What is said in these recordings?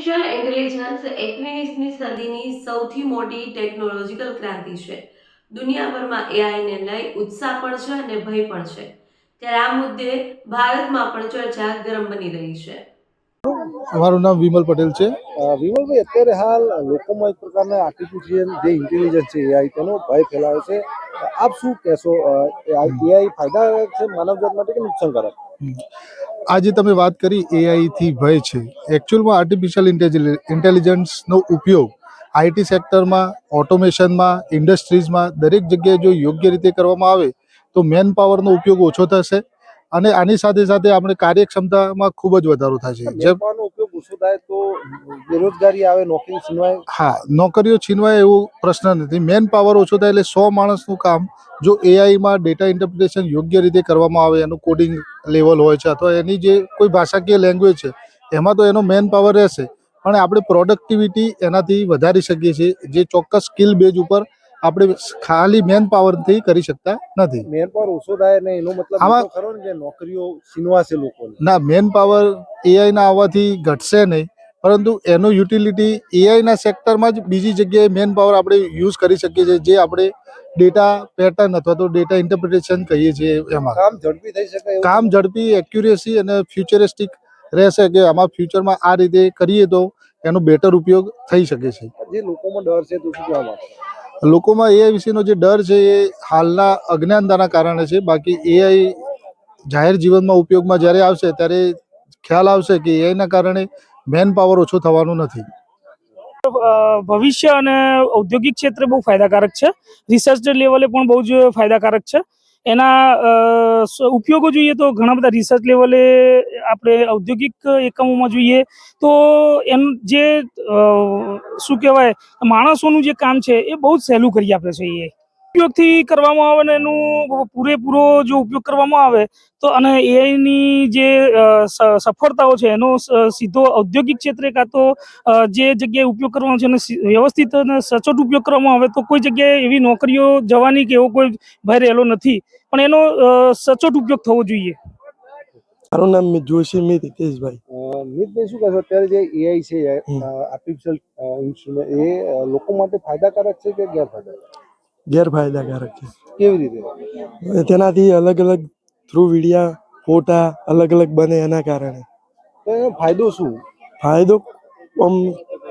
Artificial intelligence 21મી સદીની સૌથી મોટી ટેકનોલોજીકલ ક્રાંતિ છે. દુનિયાભરમાં એઆઈને લઈ ઉત્સાહ પણ છે અને ભય પણ છે. ત્યારે આ મુદ્દે ભારતમાં પણ ચર્ચા ગરમ બની રહી છે. અમારું નામ વિમલ પટેલ છે. વિમલભાઈ, અત્યારે હાલ લોકોમાં એક પ્રકારના આર્ટિફિશિયલ જે ઇન્ટેલિજન્સ છે એઆઈ તેનો ભય ફેલાયો છે. આપ શું કહેશો? એઆઈ ફાયદાકારક છે માનવજાત માટે કે નુકસાનકારક? આજે તમે વાત કરી એઆઈ થી ભય છે. એકચ્યુઅલમાં આર્ટિફિશિયલ ઇન્ટેલિજન્સનો ઉપયોગ આઈટી સેક્ટરમાં, ઓટોમેશનમાં, ઇન્ડસ્ટ્રીઝમાં દરેક જગ્યાએ જો યોગ્ય રીતે કરવામાં આવે તો મેન પાવરનો ઉપયોગ ઓછો થશે અને આની સાથે સાથે આપણે કાર્યક્ષમતામાં ખૂબ જ વધારો થશે. મેનપાવરનો ઉપયોગ ઓછો થાય તો બેરોજગારી આવે, નોકરી છીનવાય? હા, નોકરીઓ છીનવાય એવો પ્રશ્ન નથી. મેન પાવર ઓછો થાય એટલે 100 માણસનું કામ જો એઆઈમાં ડેટા ઇન્ટરપ્રિટેશન યોગ્ય રીતે કરવામાં આવે, એનું કોડિંગ લેવલ હોય છે અથવા એની જે કોઈ ભાષાકીય લેંગ્વેજ છે એમાં તો એનો મેન પાવર રહેશે, પણ આપણે પ્રોડક્ટિવિટી એનાથી વધારી શકીએ છીએ, જે ચોક્કસ સ્કિલ બેઝ ઉપર આપણે ખાલી મેન પાવરથી કરી શકતા નથી. મેન પાવર ઓછો થાય ને એનો મતલબ આમાં ખરો ને કે નોકરીઓ છીનવાશે લોકોને? ના, મેન પાવર એઆઈના આવવાથી ઘટશે નહીં, પરંતુ એનો યુટિલિટી એઆઈના સેક્ટરમાં જ બીજી જગ્યાએ મેન પાવર આપણે યુઝ કરી શકીએ છીએ, જે આપણે ડેટા પેટર્ન અથવા તો ડેટા ઇન્ટરપ્રિટેશન કહીએ છીએ. એમાં કામ ઝડપી થઈ શકે? કામ ઝડપી, એક્યુરેસી અને ફ્યુચરિસ્ટિક રહેશે કે આમાં ફ્યુચરમાં આ રીતે કરીએ તો એનો બેટર ઉપયોગ થઈ શકે છે. જે લોકોમાં ડર છે તો શું કહેવા માંગશો? લોકોમાં એઆઈ વિશેનો જે ડર છે એ હાલના અજ્ઞાનતાના કારણે છે. બાકી એઆઈ જાહેર જીવનમાં ઉપયોગમાં જ્યારે આવશે ત્યારે ખ્યાલ આવશે કે એઆઈના કારણે મેન પાવર ઓછો થવાનું નથી. ભવિષ્ય અને ઔદ્યોગિક ક્ષેત્રે બહુ ફાયદાકારક છે. રિસર્ચ લેવલે પણ બહુ જ ફાયદાકારક છે. એના ઉપયોગો જોઈએ તો ઘણા બધા રિસર્ચ લેવલે આપણે ઔદ્યોગિક એકમોમાં જોઈએ તો એમ જે શું કહેવાય, માણસોનું જે કામ છે એ બહુ જ સહેલું કરી આપે છે. એ ઉપયોગથી કરવામાં આવે ને એનું પૂરેપૂરો જો ઉપયોગ કરવામાં આવે તો અને એઆઈની જે સફળતાઓ છે એનો સીધો ઔદ્યોગિક ક્ષેત્રે કાં તો જે જગ્યાએ ઉપયોગ કરવાનો છે અને વ્યવસ્થિત અને સચોટ ઉપયોગ કરવામાં આવે તો કોઈ જગ્યાએ એવી નોકરીઓ જવાની કે એવો કોઈ ભય રહેલો નથી, પણ એનો સચોટ ઉપયોગ થવો જોઈએ. મારું નામ જોશી મિત હિતેશભાઈ. મિતભાઈ, શું કહેશો? અત્યારે જે એઆઈ છે આર્ટિફિશિયલ ઇન્સ્ટ્રુમેન્ટ, એ લોકો માટે ફાયદાકારક છે કે ગેરફાયદાકારક? ગેરફાયદાકારક છે. કેવી રીતે? તેનાથી અલગ અલગ થ્રુ વિડીયા, ફોટા અલગ અલગ બને એના કારણે. તો એનો ફાયદો શું? ફાયદો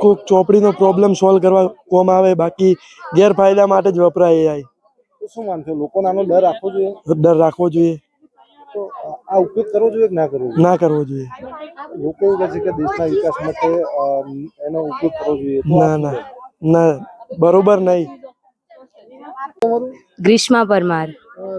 કોઈક ચોપડીનો પ્રોબ્લેમ સોલ્વ કરવા કોમ આવે, બાકી ગેરફાયદા માટે જ વપરાય એઆઈ. તો શું માનશો, લોકોને આનો ડર રાખવો જોઈએ? ડર રાખવો જોઈએ. તો આ ઉપયોગ કરવો જોઈએ કે ના કરવો જોઈએ? ના કરવો જોઈએ. લોકો એવું કહે છે કે દેશના વિકાસ માટે એનો ઉપયોગ કરવો જોઈએ. ના ના ના, બરોબર નહીં. ગ્રીષ્મા પરમાર.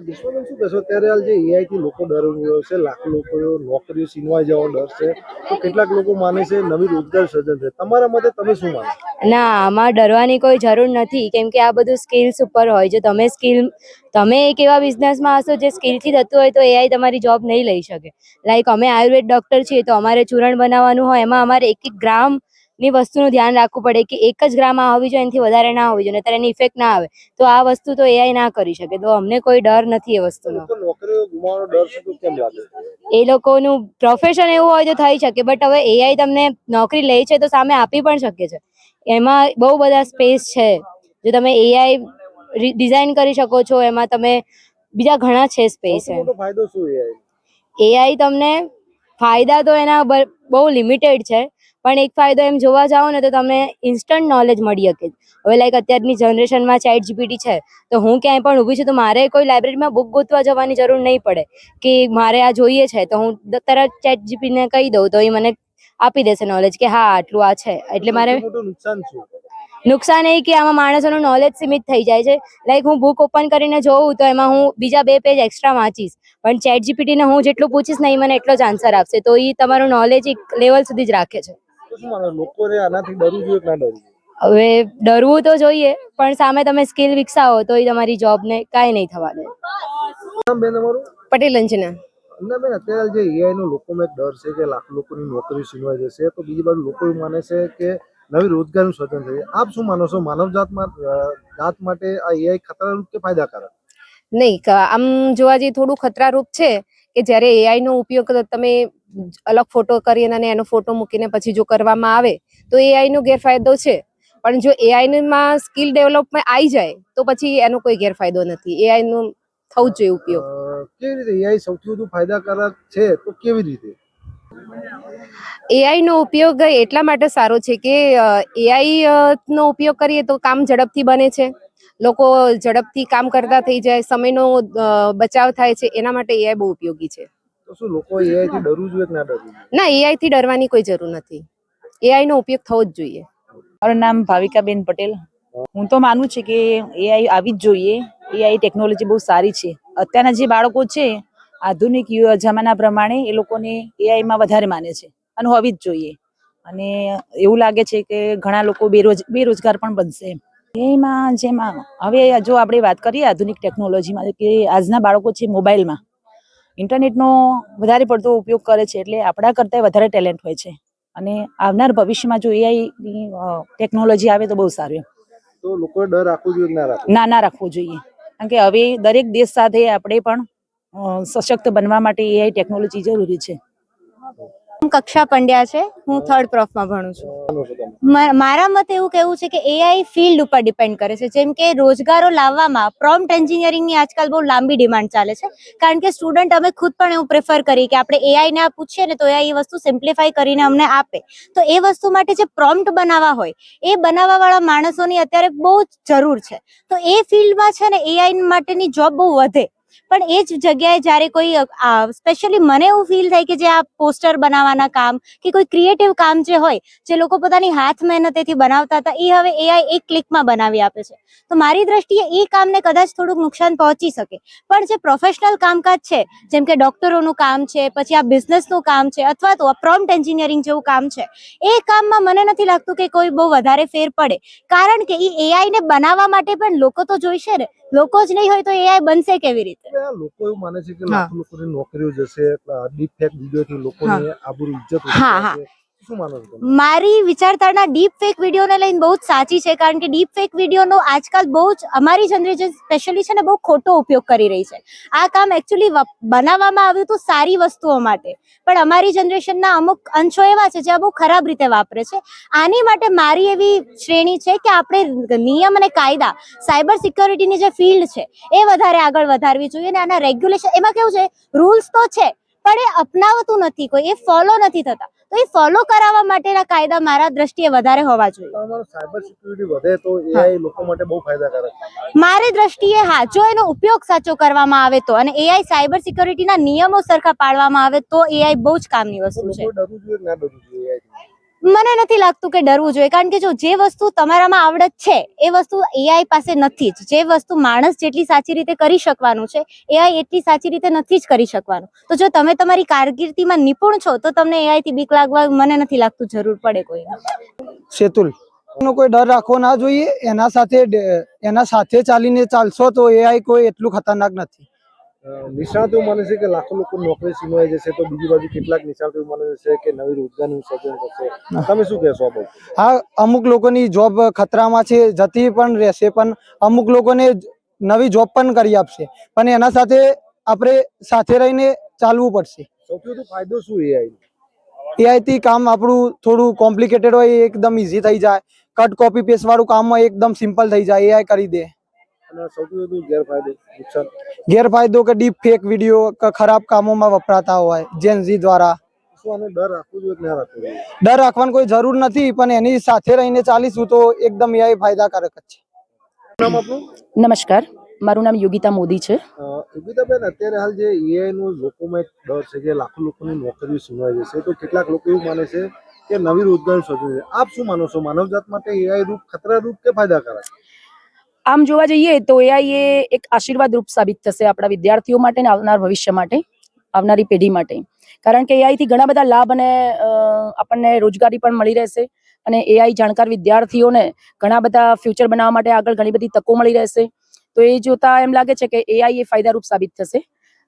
ગ્રીષ્માબેન, શું કહેશો? અત્યારે હાલ જે એઆઈ થી લોકો ડરી રહ્યો છે, લાખો લોકો નોકરીઓ છીનવાઈ જવાનો ડર છે, તો કેટલાક લોકો માને છે નવી રોજગાર સર્જન છે. તમારા મતે તમે શું માનો? ના, આમાં ડરવાની કોઈ જરૂર નથી, કેમ કે આ બધું સ્કિલ્સ ઉપર હોય. જો તમે એક એવા બિઝનેસમાં હશો જે સ્કિલથી થતું હોય તો એઆઈ તમારી જોબ નહીં લઈ શકે. લાઈક અમે આયુર્વેદ ડોક્ટર છીએ તો અમારે ચૂરણ બનાવવાનું હોય, એમાં અમારે 1 ગ્રામ ની વસ્તુનું ધ્યાન રાખવું પડે કે 1 જ ગ્રામ આ હોવી જોઈએ, એનાથી વધારે ના હોવી જોઈએ, ત્યારે એની ઇફેક્ટ ના આવે. તો આ વસ્તુ તો એઆઈ ના કરી શકે, તો અમને કોઈ ડર નથી એ વસ્તુનો. નોકરીઓ ગુમાવવાનો ડર છે તો કેમ લાગે? એ લોકોનું પ્રોફેશન એવું હોય તો થઈ શકે, બટ હવે એઆઈ તમને નોકરી લે છે તો સામે આપી પણ શકે છે. એમાં બહુ બધા સ્પેસ છે. જો તમે એઆઈ ડિઝાઇન કરી શકો છો, એમાં તમે બીજા ઘણા છે સ્પેસ. ફાયદો શું એઆઈ તમને ફાયદા તો એના બહુ લિમિટેડ છે, પણ એક ફાયદો એમ જોવા જાઓ ને તો તમને ઇન્સ્ટન્ટ નોલેજ મળી શકે. હવે લાઈક અત્યારની જનરેશનમાં ચેટ જીપીટી છે, તો હું ક્યાંય પણ ઊભી છું તો મારે કોઈ લાઇબ્રેરીમાં બુક ગોતવા જવાની જરૂર નહીં પડે કે મારે આ જોઈએ છે, તો હું તરત ચેટ જીપીટીને કહી દઉં તો એ મને આપી દેશે નોલેજ કે હા આટલું આ છે. એટલે મારે નુકસાન એ કે આમાં માણસોનું નોલેજ સીમિત થઈ જાય છે. લાઈક હું બુક ઓપન કરીને જોઉં તો એમાં હું બીજા 2 પેજ એક્સ્ટ્રા વાંચીશ, પણ ચેટ જીપીટીને હું જેટલું પૂછીશ ને એ મને એટલો જ આન્સર આપશે, તો એ તમારું નોલેજ એક લેવલ સુધી જ રાખે છે. લોકોને આનાથી ડરવું જોઈએ કે ના ડરવું? હવે ડરવું તો જોઈએ, પણ સામે તમે સ્કિલ વિકસાવો તો એ તમારી જોબને કાંઈ નહીં થવા દે. પટેલ અંજના. બેન, અત્યારે જે એઆઈ નો લોકોમાં એક ડર છે કે લાખો લોકોની નોકરી છીનવાઈ જશે, તો બીજી બાજુ લોકો એવું માને છે કે નવી રોજગારનું સર્જન થશે. આપ શું માનો છો, માનવ જાત માટે આ એઆઈ ખતરારૂપ કે ફાયદાકારક? નહીં, આમ જોવા જઈએ થોડું ખતરારૂપ છે કે જ્યારે એઆઈ નો ઉપયોગ તમે અલગ ફોટો કરીને અને એનો ફોટો મૂકીને પછી જો કરવામાં આવે તો એઆઈ નો ગેરફાયદો છે. પણ જો એઆઈ માં સ્કિલ ડેવલપમેન્ટ આવી જાય તો પછી એનો કોઈ ગેરફાયદો નથી. એઆઈ નું થવું જ જોઈએ ઉપયોગ. કેવી રીતે એઆઈ સૌથી વધુ ફાયદાકારક છે તો કેવી રીતે? એઆઈ નો ઉપયોગ એટલા માટે સારો છે કે એઆઈ નો ઉપયોગ કરીએ તો કામ ઝડપથી બને છે, લોકો ઝડપથી કામ કરતા થઈ જાય, સમયનો બચાવ થાય છે. એના માટે એઆઈ બહુ ઉપયોગી છે. તો શું લોકો એઆઈ થી ડરવું જોઈએ કે ના ડરવું જોઈએ? ના, એઆઈ થી ડરવાની કોઈ જરૂર નથી. એઆઈ નો ઉપયોગ થવો જ જોઈએ. મારું નામ ભાવિકાબેન પટેલ. હું તો માનું છું કે એઆઈ આવી જ જોઈએ. એઆઈ ટેકનોલોજી બહુ સારી છે. અત્યારના જે બાળકો છે આધુનિક જમાના પ્રમાણે એ લોકોને એઆઈ માં વધારે માને છે અને હોવી જ જોઈએ. અને એવું લાગે છે કે ઘણા લોકો બેરોજગાર પણ બનશે. એમાં જેમાં હવે જો આપણે વાત કરીએ આધુનિક ટેકનોલોજીમાં કે આજના બાળકો છે મોબાઈલમાં ઇન્ટરનેટનો વધારે પડતો ઉપયોગ કરે છે, એટલે આપણા કરતાં વધારે ટેલેન્ટ હોય છે. અને આવનાર ભવિષ્યમાં જો એઆઈ ટેકનોલોજી આવે તો બહુ સારું. તો લોકોએ ડર રાખવો જોઈએ કે ના રાખવો? ના રાખવું જોઈએ, કારણ કે હવે દરેક દેશ સાથે આપણે પણ સશક્ત બનવા માટે એઆઈ ટેકનોલોજી જરૂરી છે. કક્ષા પંડ્યા છે, હું 3rd પ્રોફમાં ભણું છું. મારા મતે એવું કહેવું છે કે એઆઈ ફિલ્ડ ઉપર ડિપેન્ડ કરે છે. જેમ કે રોજગારો લાવવામાં પ્રોમ્પ્ટ એન્જિનિયરિંગની આજકાલ બહુ લાંબી ડિમાન્ડ ચાલે છે, કારણ કે સ્ટુડન્ટ અમે ખુદ પણ એવું પ્રેફર કરીએ કે આપણે એઆઈને આ પૂછીએ ને તો એઆઈ એ વસ્તુ સિમ્પ્લિફાઈ કરીને અમને આપે. તો એ વસ્તુ માટે જે પ્રોમ્પ્ટ બનાવવા હોય એ બનાવવા વાળા માણસોની અત્યારે બહુ જરૂર છે. તો એ ફિલ્ડમાં છે ને એઆઈ માટેની જોબ બહુ વધે. પણ એ જ જગ્યાએ જ્યારે કોઈ સ્પેશિયલી મને એવું ફીલ થાય કે જે આ પોસ્ટર બનાવવાના કામ કે કોઈ ક્રિએટિવ કામ જે હોય, જે લોકો પોતાની હાથ મહેનતેથી બનાવતા હતા, એ હવે એઆઈ એક ક્લિકમાં બનાવી આપે છે. તો મારી દ્રષ્ટિએ એ કામને કદાચ થોડુંક નુકસાન પહોંચી શકે. પણ જે પ્રોફેશનલ કામકાજ છે, જેમ કે ડોક્ટરોનું કામ છે, પછી આ બિઝનેસનું કામ છે, અથવા તો આ પ્રોમ્પ્ટ એન્જિનિયરિંગ જેવું કામ છે, એ કામમાં મને નથી લાગતું કે કોઈ બહુ વધારે ફેર પડે. કારણ કે એ એઆઈને બનાવવા માટે પણ લોકો તો જોઈશે ને. લોકો જ નહીં હોય તો એઆઈ બનશે કેવી રીતે? લોકો એવું માને છે કે લાખો લોકોની નોકરીઓ જશે, ડીપ ફેક વિડીયોથી લોકોની આબરૂ ઇજ્જત ઓછી થશે. શું માનો છો તમે? મારી વિચારધારણા ડીપ ફેક વિડીયોને લઈને બહુ જ સાચી છે, કારણ કે ડીપ ફેક વિડીયોનો આજકાલ બહુ જ અમારી જનરેશન સ્પેશિયલી છે ને બહુ ખોટો ઉપયોગ કરી રહી છે. આ કામ એકચ્યુઅલી બનાવવામાં આવ્યું હતું સારી વસ્તુઓ માટે, પણ અમારી જનરેશનના અમુક અંશો એવા છે જે આ બહુ ખરાબ રીતે વાપરે છે. આની માટે મારી એવી શ્રેણી છે કે આપણે નિયમ અને કાયદા, સાયબર સિક્યોરિટીની જે ફિલ્ડ છે એ વધારે આગળ વધારવી જોઈએ. અને આના રેગ્યુલેશન, એમાં કેવું છે, રૂલ્સ તો છે પણ એ અપનાવતું નથી કોઈ, એ ફોલો નથી થતા. તો એ ફોલો કરાવવા માટેના કાયદા મારા દ્રષ્ટિએ વધારે હોવા જોઈએ. સાયબર સિક્યુરિટી વધે તો એઆઈ લોકો માટે બહુ ફાયદાકારક છે. મારી દ્રષ્ટિએ હા, જો એનો ઉપયોગ સાચો કરવામાં આવે તો, અને એઆઈ સાયબર સિક્યોરિટીના નિયમો સરખા પાડવામાં આવે તો એઆઈ બહુ જ કામની વસ્તુ છે. ડરવું જોઈએ કે ના ડરવું જોઈએ એઆઈ? મને નથી લાગતું કે ડરવું જોઈએ, કારણ કે જો જે વસ્તુ તમારામાં આવડત છે એ વસ્તુ એઆઈ પાસે નથી જ. જે વસ્તુ માણસ જેટલી સાચી રીતે કરી શકવાનું છે, એઆઈ એટલી સાચી રીતે નથી જ કરી શકવાનું. તો જો તમે તમારી કારકિર્દીમાં નિપુણ છો તો તમને એઆઈ થી બીક લાગવા મને નથી લાગતું જરૂર પડે કોઈને. સેતુલ નો કોઈ ડર રાખવો ના જોઈએ. એના સાથે ચાલીને ચાલશો તો એઆઈ કોઈ એટલું ખતરનાક નથી. નિષ્ણાતો માને છે કે લાખો લોકો નોકરી છીનવાઈ જશે, તો બીજી બાજુ કેટલાક નિષ્ણાતો માને છે કે નવી રોજગારનું સર્જન થશે. તમે શું કહેશો આ બાબતે? હા, અમુક લોકોની જોબ ખતરામાં છે, જતી પણ રહેશે, પણ અમુક લોકોને નવી જોબ પણ કરી આપશે. પણ એના સાથે આપણે સાથે રહીને ચાલવું પડશે. સૌથી વધુ ફાયદો શું એઆઈ? એઆઈ થી કામ આપણું થોડું કોમ્પ્લિકેટેડ હોય એ એકદમ ઈઝી થઈ જાય. કટ કોપી પેસ્ટ વાળું કામ હોય એકદમ સિમ્પલ થઈ જાય, એઆઈ કરી દે. અને સૌથી વધુ ગેરફાયદો, નુકસાન? ગેરફાયદો કે ડીપ ફેક વિડીયો ખરાબ કામોમાં વપરાતા હોય જેનઝી દ્વારા. શું આને ડર રાખવું જોઈએ કે ના રાખવું જોઈએ? ડર રાખવાની કોઈ જરૂર નથી, પણ એની સાથે રહીને ચાલીશું તો એકદમ એઆઈ ફાયદાકારક જ છે. નામ આપનું? નમસ્કાર, મારું નામ યોગિતા મોદી છે. યોગિતાબેન, અત્યારે હાલ જે એઆઈ નું લોકોમાં એક ડર છે કે લાખો લોકોની નોકરીઓ છીનવાઈ જશે, તો કેટલાક લોકો એવું માને છે કે નવી રોજગાર સર્જન છે. આપ શું માનો છો, માનવજાત માટે એઆઈ રૂપ ખતરા રૂપ કે ફાયદાકારક? આમ જોવા જઈએ તો એઆઈ એ એક આશીર્વાદ રૂપ સાબિત થશે આપણા વિદ્યાર્થીઓ માટે અને આવનાર ભવિષ્ય માટે, આવનારી પેઢી માટે. કારણ કે એઆઈ થી ઘણા બધા લાભ અને આપણને રોજગારી પણ મળી રહેશે. અને એઆઈ જાણકાર વિદ્યાર્થીઓને ઘણા બધા ફ્યુચર બનાવવા માટે આગળ ઘણી બધી તકો મળી રહેશે. તો એ જોતા એમ લાગે છે કે એઆઈ એ ફાયદારૂપ સાબિત થશે.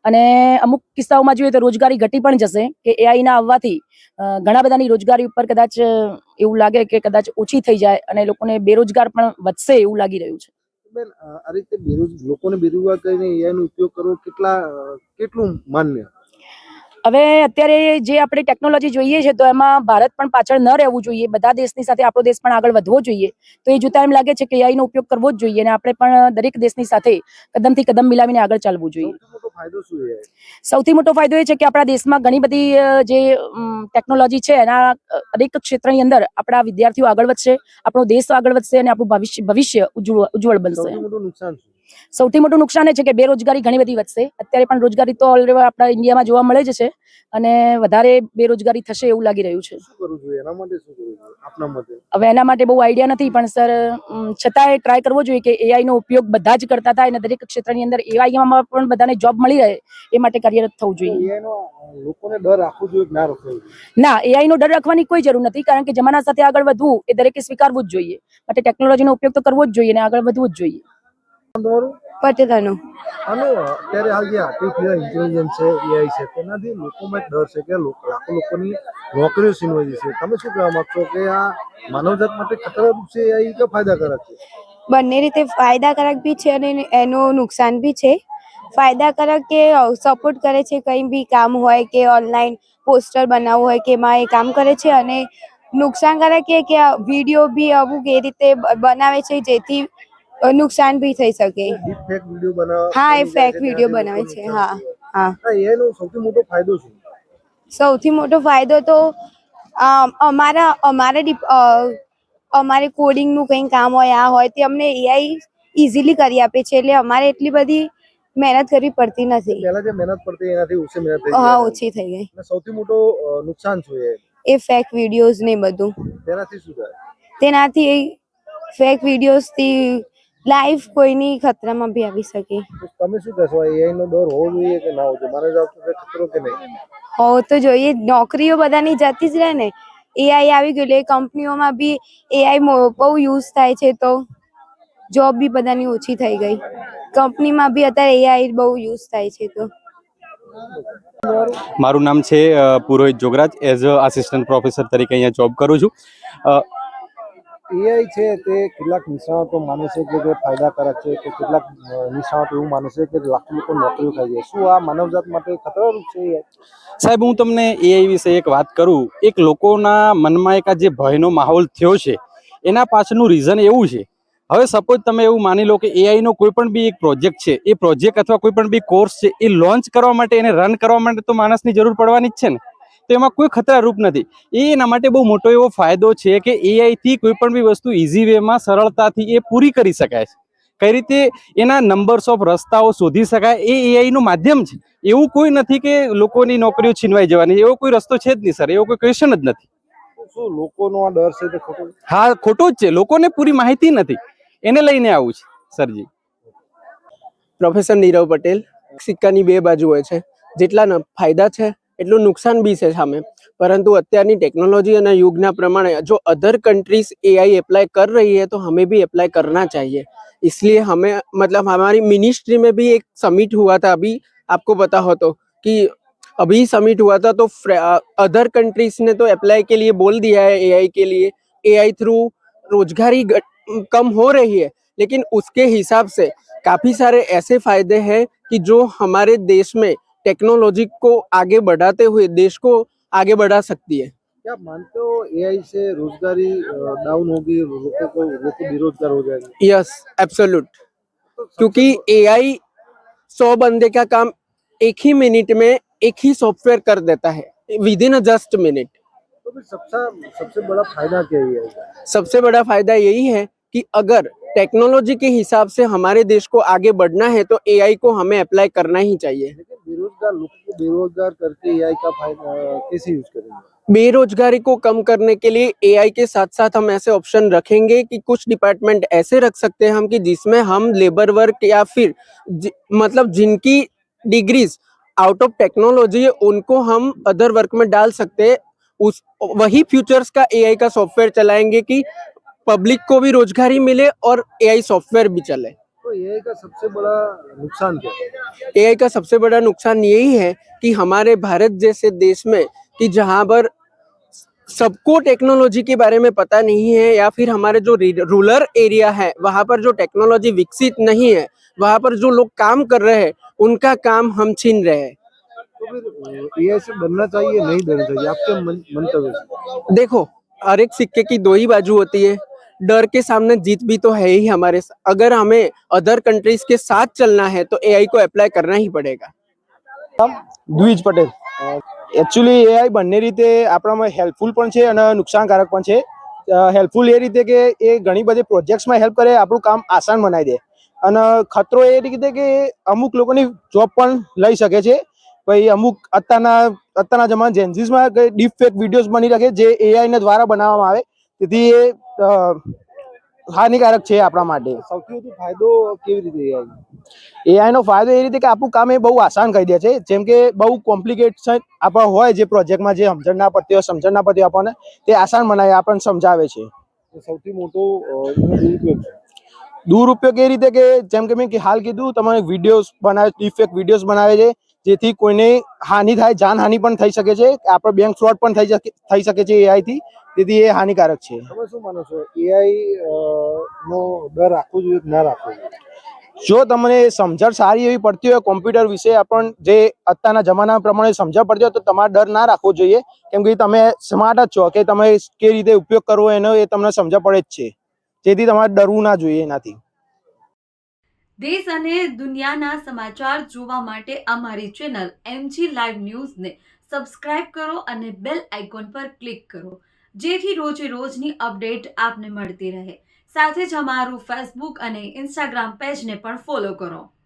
અને અમુક કિસ્સાઓમાં જોઈએ તો રોજગારી ઘટી પણ જશે, કે એઆઈ ના આવવાથી ઘણા બધાની રોજગારી ઉપર કદાચ એવું લાગે કે કદાચ ઓછી થઈ જાય અને લોકોને બેરોજગાર પણ વધશે એવું લાગી રહ્યું છે. બેન, આ રીતે લોકોને બેરોજગાર કરીને એઆઈ નો ઉપયોગ કરવો કેટલું માન્ય? હવે અત્યારે જે આપણે ટેકનોલોજી જોઈએ છે તો એમાં ભારત પણ પાછળ ન રહેવું જોઈએ, બધા દેશની સાથે આપણો દેશ પણ આગળ વધવો જોઈએ. તો એ જોતા એમ લાગે છે કે AI નો ઉપયોગ કરવો જ જોઈએ અને આપણે પણ દરેક દેશની સાથે કદમથી કદમ મિલાવીને આગળ ચાલવું જોઈએ. સૌથી મોટો ફાયદો શું છે? સૌથી મોટો ફાયદો એ છે કે આપણા દેશમાં ઘણી બધી જે ટેકનોલોજી છે એના દરેક ક્ષેત્રની અંદર આપણા વિદ્યાર્થીઓ આગળ વધશે, આપણો દેશ આગળ વધશે અને આપણું ભવિષ્ય ઉજ્જવળ બનશે. સૌથી મોટું નુકસાન શું? સૌથી મોટું નુકસાન એ છે કે બેરોજગારી ઘણી બધી વધશે. અત્યારે પણ રોજગારી તો ઓલરેડી આપણા ઇન્ડિયામાં જોવા મળે જ છે અને વધારે બેરોજગારી થશે એવું લાગી રહ્યું છે. શું કરવું જોઈએ એના માટે? શું કરવું જોઈએ આપના મતે? હવે એના માટે બહુ આઈડિયા નથી, પણ સર છતાંય ટ્રાય કરવો જોઈએ કે AI નો ઉપયોગ બધા જ કરતા થાય અને દરેક ક્ષેત્રની અંદર AI માં પણ બધાને જોબ મળી રહે એ માટે કાર્યરત થવું જોઈએ. AI નો લોકોને ડર રાખવો જોઈએ કે ના રાખવો જોઈએ? ના, AI નો ડર રાખવાની કોઈ જરૂર નથી, કારણ કે જમાના સાથે આગળ વધવું એ દરેકે સ્વીકારવું જ જોઈએ. માટે ટેકનોલોજીનો ઉપયોગ તો કરવો જ જોઈએ અને આગળ વધવું જ જોઈએ. તમારું? પટેલાનું. અને અત્યારે હાલ જે આર્ટિફિશિયલ ઇન્ટેલિજન્સ છે, AI છે, તેનાથી લોકોમાં એક ડર છે કે લાખો લોકોની નોકરીઓ છીનવાઈ જશે. તમે શું કહેવા માંગશો કે આ માનવજાત માટે ખતરારૂપ છે AI કે ફાયદાકારક છે? બંને રીતે ફાયદાકારક બી છે અને એનું નુકસાન બી છે. ફાયદાકારક કે સપોર્ટ કરે છે, કંઈ બી કામ હોય કે ઓનલાઈન પોસ્ટર બનાવવું હોય કે એમાં એ કામ કરે છે. અને નુકસાનકારક એ કે વિડીયો બી અમુક એ રીતે બનાવે છે જેથી નુકસાન બી થઈ શકે. ડીપ ફેક વિડીયો બનાવ હા, એ બની જાય ફેક છે, વિડીયો તેનાથી બનાવે લોકોને છે. નુકસાન હા થયું. હા. AI નો સૌથી મોટો ફાયદો શું? સૌથી મોટો ફાયદો તો અમારે કોડિંગનું કંઈ કામ હોય આ હોય તે અમને AI ઇઝીલી કરી આપે છે, એટલે અમારે એટલી બધી મહેનત કરવી પડતી નથી. પહેલા જે મહેનત પડતી એનાથી ઓછી મહેનત થઈ હા, ગઈ. ઓછી થઈ ગઈ. અને સૌથી મોટો નુકસાન શું છે? એ ફેક વિડીયોઝ ને બધું. તેનાથી શું થાય? તેનાથી ફેક વિડીયોઝથી લાઈફ કોઈની ખતરામાં બી આવી શકે. તમે શું કહેશો? AI નો ડર હોવો જોઈએ કે ના હોવો જોઈએ? મારે જવાબ તો ખતરો કે નહીં? હોવો તો જોઈએ. નોકરીઓ બધાની જતી જ રહે ને. AI આવી ગયું એટલે કંપનીઓમાં બી AI બહુ યુઝ થાય છે, તો જોબ બી બધાની ઓછી થઈ ગઈ. કંપનીમાં બી અત્યારે AI બહુ યુઝ થાય છે તો. મારું નામ છે પુરોહિત જોગરાજ. એઝ અ આસિસ્ટન્ટ પ્રોફેસર તરીકે અહીંયા જોબ કરું છું. AI છે તે કેટલાક નિષ્ણાતો માને છે કે તે ફાયદાકારક છે, તો કેટલાક નિષ્ણાતો એવું માને છે કે લાખો લોકો નોકરીઓ ખાઈ જાય. શું આ માનવજાત માટે ખતરારૂપ છે AI? સાહેબ, હું તમને AI વિશે એક વાત કરું. એક લોકોના મનમાં એક આ જે ભયનો માહોલ થયો છે એના પાછળનું રીઝન એવું છે. હવે સપોઝ તમે એવું માની લો કે AI નો કોઈ પણ બી એક પ્રોજેક્ટ છે, એ પ્રોજેક્ટ અથવા કોઈ પણ બી કોર્સ છે, એ લોન્ચ કરવા માટે, એને રન કરવા માટે તો માણસની જરૂર પડવાની જ છે ને. તો એમાં કોઈ ખતરારૂપ નથી. એના માટે બહુ મોટો એવો ફાયદો છે કે AI થી કોઈ પણ બી વસ્તુ ઇઝી વેમાં સરળતાથી એ પૂરી કરી શકાય છે. કઈ રીતે એના નંબર્સ ઓફ રસ્તાઓ શોધી શકાય એ AI નું માધ્યમ છે. એવું કોઈ નથી કે લોકોની નોકરીઓ છીનવાઈ જવાની. એવો કોઈ રસ્તો છે જ નહીં સર, એવો કોઈ ક્વેશ્ચન જ નથી. શું લોકોનો આ ડર છે તે ખોટો? હા, ખોટો જ છે. લોકોને પૂરી માહિતી નથી, એને લઈને આવું છે સરજી. પ્રોફેસર નીરવ પટેલ. સિક્કાની બે બાજુ હોય છે. જેટલા ફાયદા છે એટલું નુકસાન બી છે સામે. પરંતુ અત્યારની ટેक्नोलॉजी અને युगના प्रमाणे जो अदर कंट्रीज AI अप्लाई कर रही है तो हमें भी अप्लाई करना चाहिए. इसलिए हमें मतलब हमारी मिनिस्ट्री में भी एक समिट हुआ था, अभी आपको पता हो तो, कि अभी समिट हुआ था तो अदर कंट्रीज ने तो अप्लाई के लिए बोल दिया है AI के लिए. AI थ्रू रोजगारी कम हो रही है, लेकिन उसके हिसाब से काफी सारे ऐसे फायदे हैं कि जो हमारे देश में टेक्नोलॉजी को आगे बढ़ाते हुए देश को आगे बढ़ा सकती है. क्या आप मानते हो AI से रोजगारी डाउन होगी, लोग बेरोजगार हो जाएंगे? Yes, absolute. क्योंकि AI 100 बंदे का काम एक ही मिनट में एक ही सॉफ्टवेयर कर देता है, विद इन जस्ट मिनट. तो फिर सबसे बड़ा फायदा क्या है AI का? सबसे बड़ा फायदा यही है कि अगर टेक्नोलॉजी के हिसाब से हमारे देश को आगे बढ़ना है तो AI को हमें अप्लाई करना ही चाहिए. लेकिन बेरोजगार लोगों को बेरोजगार करके AI का फायदा कैसे यूज करेंगे? बेरोजगारी को कम करने के लिए AI के साथ साथ हम ऐसे ऑप्शन रखेंगे कि कुछ डिपार्टमेंट ऐसे रख सकते हैं हम कि जिसमें हम लेबर वर्क या फिर मतलब जिनकी डिग्रीज आउट ऑफ टेक्नोलॉजी है उनको हम अदर वर्क में डाल सकते हैं. उस वही फ्यूचर्स का AI का सॉफ्टवेयर चलाएंगे कि पब्लिक को भी रोजगारी मिले और AI सॉफ्टवेयर भी चले. तो AI का सबसे बड़ा नुकसान क्या है? AI का सबसे बड़ा नुकसान यही है कि हमारे भारत जैसे देश में कि जहाँ पर सबको टेक्नोलॉजी के बारे में पता नहीं है, या फिर हमारे जो रूरल एरिया है वहाँ पर जो टेक्नोलॉजी विकसित नहीं है, वहाँ पर जो लोग काम कर रहे हैं उनका काम हम छीन रहे हैं. तो फिर एआई से डरना चाहिए नहीं डरना चाहिए, आपके मंतव्य से? देखो, हर एक सिक्के की दो ही बाजू होती है। डर के सामने जीत भी तो है ही हमारे अगर हमें अदर कंट्रीज के साथ चलना है तो एआई को अप्लाई करना ही पड़ेगा। દ્વિજ પટેલ એકચ્યુઅલી એઆઈ બંને રીતે આપણામાં હેલ્પફુલ પણ છે અને નુકસાનકારક પણ છે. હેલ્પફુલ એ રીતે કે એ ઘણી બધી પ્રોજેક્ટ્સમાં હેલ્પ કરે, આપણું કામ આસાન બનાવી દે. અને ખતરો એ રીતે કે અમુક લોકોની જોબ પણ લઈ શકે છે. પછી અમુક અત્યારના જમાના જેન્ઝીસમાં ડીપ ફેક વિડીયોઝ બની શકે જે એઆઈને દ્વારા બનાવવામાં આવે, તેથી એ હાનિકારક છે આપણા માટે. સૌથી વધુ ફાયદો કેવી રીતે એઆઈ? એઆઈનો ફાયદો એ રીતે કે આપણું કામ એ બહુ આસાન કરી દે છે. જેમ કે બહુ કોમ્પ્લિકેશન આપણા હોય જે પ્રોજેક્ટમાં જે સમજણ ના પડતી હોય, સમજણ ના પડતી હોય આપણને, તે આસાન બનાવી આપણને સમજાવે છે. સૌથી મોટો એનો દુરુપયોગ છે. દુરુપયોગ એ રીતે કે જેમ કે મેં હાલ કીધું, તમે વિડીયોઝ બનાવે, ડિફેક્ટ વિડીયોઝ બનાવે છે જેથી કોઈને હાનિ થાય, જાનહાનિ પણ થઈ શકે છે, આપણો બેંક ફ્રોડ પણ થઈ શકે છે એઆઈથી, તેથી એ હાનિકારક છે. તમે શું માનો છો, એઆઈ નો ડર રાખવો જોઈએ કે ના રાખવો જોઈએ? જો તમને સમજણ સારી એવી પડતી હોય કોમ્પ્યુટર વિશે, આપણ જે અત્યારના જમાના પ્રમાણે સમજણ પડતી હોય તો તમારે ડર ના રાખવો જોઈએ, કેમ કે તમે સ્માર્ટ જ છો કે તમે કેવી રીતે ઉપયોગ કરવો એનો એ તમને સમજણ પડે જ છે, જેથી તમારે ડરવું ના જોઈએ એનાથી. દેશ અને દુનિયાના સમાચાર જોવા માટે અમારી ચેનલ MG લાઈવ ન્યૂઝને સબસ્ક્રાઇબ કરો અને બેલ આઇકોન પર ક્લિક કરો, જેથી રોજે રોજની અપડેટ આપને મળતી રહે. સાથે જ અમારું ફેસબુક અને ઇન્સ્ટાગ્રામ પેજને પણ ફોલો કરો.